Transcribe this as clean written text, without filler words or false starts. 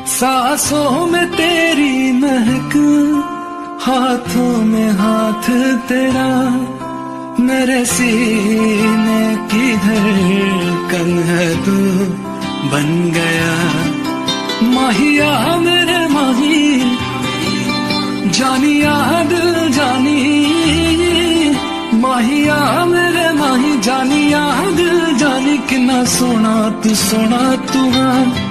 सांसों में तेरी महक, हाथों में हाथ तेरा, मेरे सीने की धड़कन है तू बन गया। माहिया मेरे माही, जानिया दिल जानी, माहिया मेरे माही, जानिया दिल जानी, कितना सोना तू है।